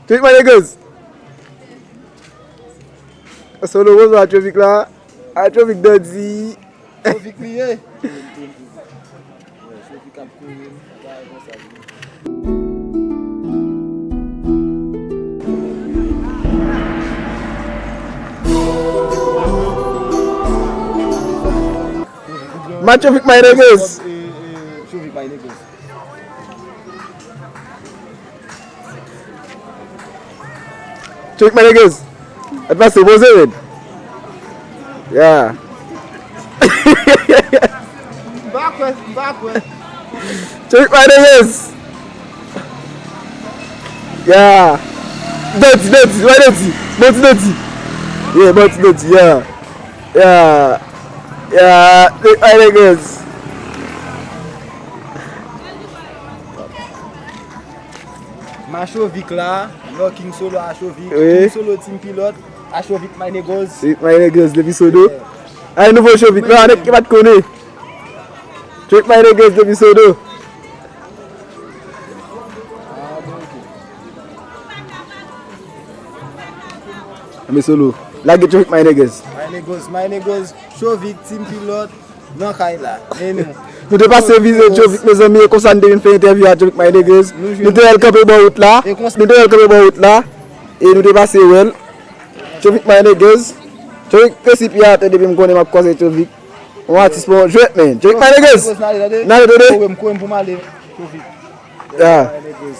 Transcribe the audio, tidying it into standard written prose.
Chovik my niggas. Solo rose à Chovik là. À Chovik Dodzi. Chovik lié. Chovik my niggas. Chovik my niggas. Chovik my niggas. Advance the Bozin. Yeah. Backward. Chovik my niggas. Yeah. Dirty. Why dirty? Dirty. Yeah, dirty. Yeah. Chovik my niggas. Ma Chovik là, le King Solo à Chovik, Oui. King Solo team pilote à Chovik my niggas. Chovik my niggas depuis Sodo. Un nouveau Chovik là, on est qui va te connaître. Chovik my niggas depuis Sodo. Mais Solo, là get Chovik my niggas. My niggas, Chovik team pilote, non Kaila. Nous devons passer viser Chovik mes amis, comme ça nous devons faire interview à Chovik my niggas. Nous devons camper bon route là. Et nous devons passer well. Chovik my niggas. Chovik précipite depuis me connaître ma cause Chovik. On va artiste pour jouer man. Chovik my niggas. Nade. Pour m'aller Chovik. Yeah. My niggas.